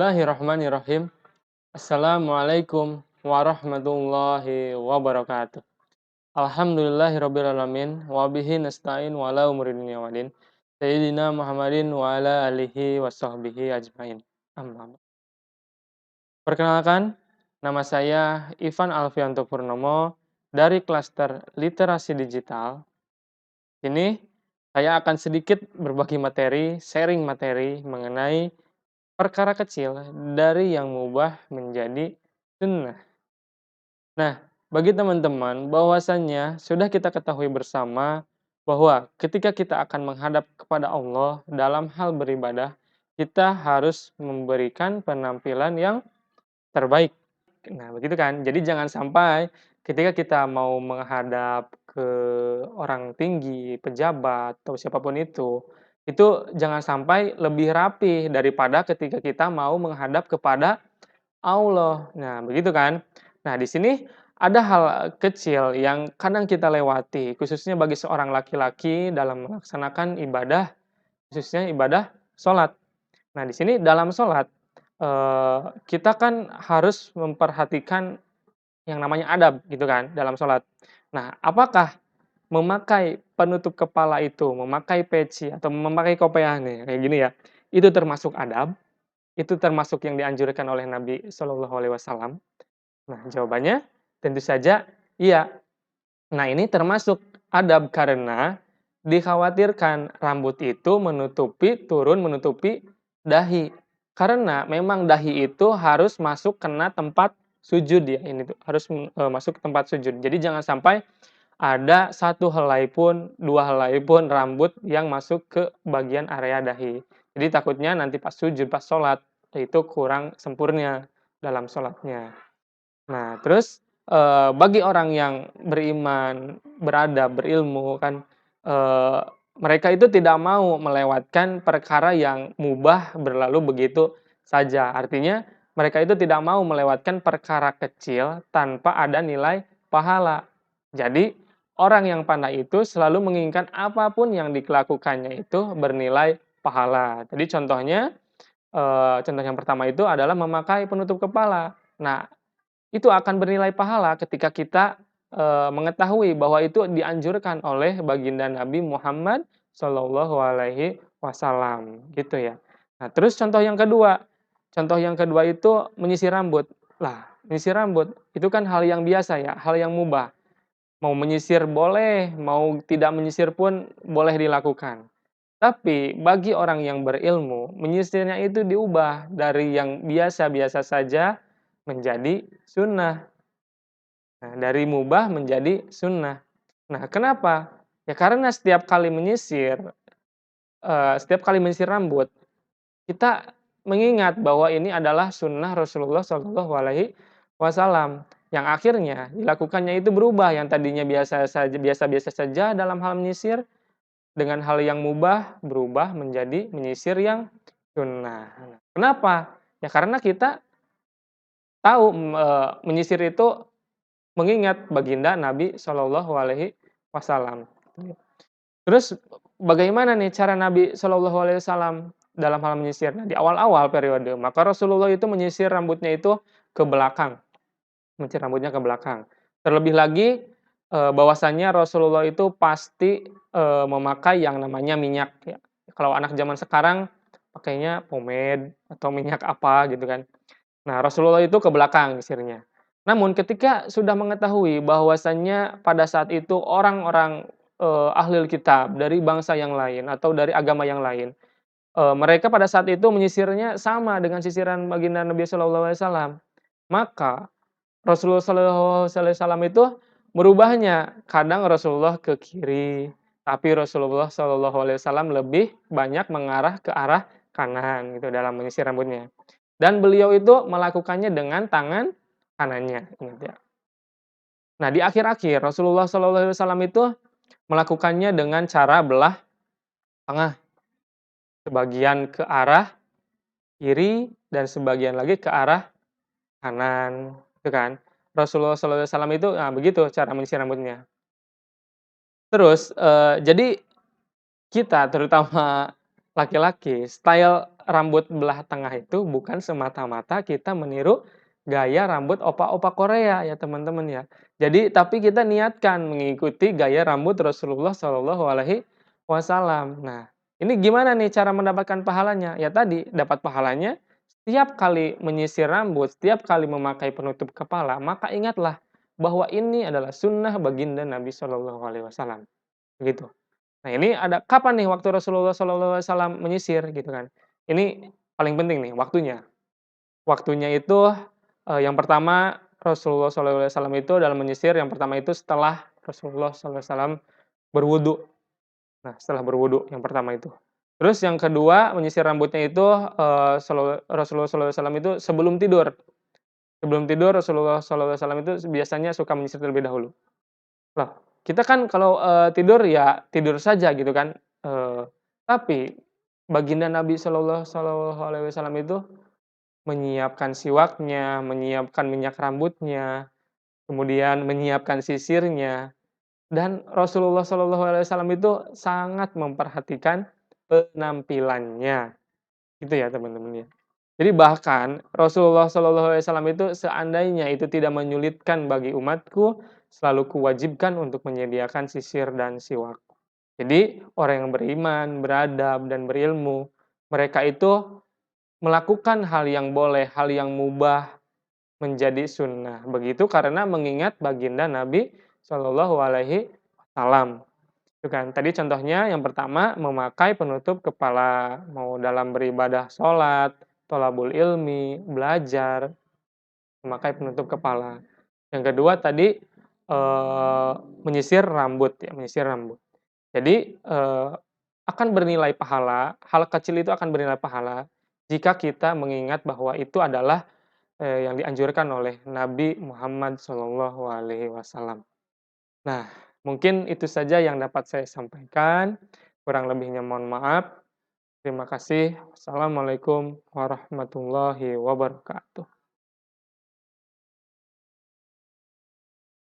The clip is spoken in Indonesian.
Bismillahirrahmanirrahim. Assalamualaikum warahmatullahi wabarakatuh. Alhamdulillahirrabbilalamin. Wabihi nasta'in wa ala umurin dunya waddin. Sayyidina Muhammadin wa ala alihi wa sahbihi ajmain. Amma ba'd. Perkenalkan, nama saya Ivan Alfianto Purnomo dari klaster Literasi Digital. Ini saya akan sedikit berbagi materi, sharing materi mengenai perkara kecil dari yang mubah menjadi sunnah. Nah, bagi teman-teman bahwasannya sudah kita ketahui bersama bahwa ketika kita akan menghadap kepada Allah dalam hal beribadah, kita harus memberikan penampilan yang terbaik. Nah, begitu kan? Jadi jangan sampai ketika kita mau menghadap ke orang tinggi, pejabat, atau siapapun itu jangan sampai lebih rapi daripada ketika kita mau menghadap kepada Allah. Nah, begitu kan? Nah, di sini ada hal kecil yang kadang kita lewati, khususnya bagi seorang laki-laki dalam melaksanakan ibadah, khususnya ibadah sholat. Nah, di sini dalam sholat, kita kan harus memperhatikan yang namanya adab, gitu kan, dalam sholat. Nah, apakah memakai penutup kepala itu, memakai peci, atau memakai kopiah nih, kayak gini ya, itu termasuk adab? Itu termasuk yang dianjurkan oleh Nabi Shallallahu Alaihi Wasallam? Nah, jawabannya tentu saja iya. Nah, ini termasuk adab karena dikhawatirkan rambut itu menutupi dahi. Karena memang dahi itu harus masuk kena tempat sujud ya, ini tuh harus masuk ke tempat sujud. Jadi jangan sampai ada satu helai pun, dua helai pun rambut yang masuk ke bagian area dahi. Jadi takutnya nanti pas sujud, pas sholat, itu kurang sempurna dalam sholatnya. Nah, terus bagi orang yang beriman, beradab, berilmu kan, eee, mereka itu tidak mau melewatkan perkara yang mubah berlalu begitu saja. Artinya mereka itu tidak mau melewatkan perkara kecil tanpa ada nilai pahala. Jadi orang yang pandai itu selalu menginginkan apapun yang dilakukannya itu bernilai pahala. Jadi contoh yang pertama itu adalah memakai penutup kepala. Nah, itu akan bernilai pahala ketika kita, mengetahui bahwa itu dianjurkan oleh baginda Nabi Muhammad Shallallahu Alaihi Wasallam, gitu ya. Nah, terus contoh yang kedua itu menyisir rambut. Lah, menyisir rambut itu kan hal yang biasa ya, hal yang mubah. Mau menyisir boleh, mau tidak menyisir pun boleh dilakukan. Tapi bagi orang yang berilmu, menyisirnya itu diubah dari yang biasa-biasa saja menjadi sunnah. Nah, dari mubah menjadi sunnah. Nah, kenapa? Ya karena setiap kali menyisir rambut, kita mengingat bahwa ini adalah sunnah Rasulullah Shallallahu Alaihi Wasallam yang akhirnya dilakukannya itu berubah, yang tadinya biasa-biasa saja dalam hal menyisir, dengan hal yang mubah berubah menjadi menyisir yang sunnah. Kenapa? Ya karena kita tahu, menyisir itu mengingat baginda Nabi Shallallahu Alaihi Wasallam. Terus bagaimana nih cara Nabi Shallallahu Alaihi Wasallam dalam hal menyisir? Nah, di awal-awal periode, maka Rasulullah itu menyisir rambutnya itu ke belakang, menyisir rambutnya ke belakang. Terlebih lagi, bahwasannya Rasulullah itu pasti, memakai yang namanya minyak ya. Kalau anak zaman sekarang pakainya pomade atau minyak apa gitu kan. Nah, Rasulullah itu ke belakang nyisirnya. Namun ketika sudah mengetahui bahwasannya pada saat itu orang-orang, ahlul kitab dari bangsa yang lain atau dari agama yang lain, mereka pada saat itu menyisirnya sama dengan sisiran baginda Nabi Shallallahu Alaihi Wasallam. Maka Rasulullah Shallallahu Alaihi Wasallam itu merubahnya. Kadang Rasulullah ke kiri, tapi Rasulullah Shallallahu Alaihi Wasallam lebih banyak mengarah ke arah kanan gitu dalam menyisir rambutnya. Dan beliau itu melakukannya dengan tangan kanannya, ingat ya. Nah, di akhir-akhir Rasulullah Shallallahu Alaihi Wasallam itu melakukannya dengan cara belah tengah, sebagian ke arah kiri dan sebagian lagi ke arah kanan, gitu kan. Rasulullah Shallallahu Alaihi Wasallam itu, nah begitu cara menyisir rambutnya. Terus, jadi kita terutama laki-laki, style rambut belah tengah itu bukan semata-mata kita meniru gaya rambut opa-opa Korea ya teman-teman ya. Jadi tapi kita niatkan mengikuti gaya rambut Rasulullah Shallallahu Alaihi Wasallam. Nah, ini gimana nih cara mendapatkan pahalanya? Ya tadi dapat pahalanya setiap kali menyisir rambut, setiap kali memakai penutup kepala, maka ingatlah bahwa ini adalah sunnah baginda Nabi Shallallahu Alaihi Wasallam. Begitu. Nah, ini ada kapan nih waktu Rasulullah SAW menyisir gitu kan. Ini paling penting nih waktunya. Waktunya itu, yang pertama Rasulullah SAW itu dalam menyisir yang pertama itu setelah Rasulullah SAW berwudu. Nah, setelah berwudu yang pertama itu. Terus yang kedua menyisir rambutnya itu, Rasulullah SAW itu sebelum tidur. Sebelum tidur Rasulullah SAW itu biasanya suka menyisir terlebih dahulu. Loh, kita kan kalau, tidur ya tidur saja gitu kan, tapi baginda Nabi Shallallahu Alaihi Wasallam itu menyiapkan siwaknya, menyiapkan minyak rambutnya, kemudian menyiapkan sisirnya, dan Rasulullah Shallallahu Alaihi Wasallam itu sangat memperhatikan penampilannya, gitu ya teman-teman ya. Jadi bahkan Rasulullah Shallallahu Alaihi Wasallam itu seandainya itu tidak menyulitkan bagi umatku, selalu kuwajibkan untuk menyediakan sisir dan siwak. Jadi orang yang beriman, beradab, dan berilmu, mereka itu melakukan hal yang boleh, hal yang mubah menjadi sunnah. Begitu karena mengingat baginda Nabi Shallallahu Alaihi Wasallam. Itu kan. Tadi contohnya yang pertama memakai penutup kepala, mau dalam beribadah sholat, tholabul ilmi, belajar, memakai penutup kepala. Yang kedua tadi, menyisir rambut ya, menyisir rambut. Jadi, akan bernilai pahala, hal kecil itu akan bernilai pahala jika kita mengingat bahwa itu adalah, yang dianjurkan oleh Nabi Muhammad Shallallahu Alaihi Wasallam. Nah, mungkin itu saja yang dapat saya sampaikan, kurang lebihnya mohon maaf. Terima kasih. Wassalamualaikum warahmatullahi wabarakatuh.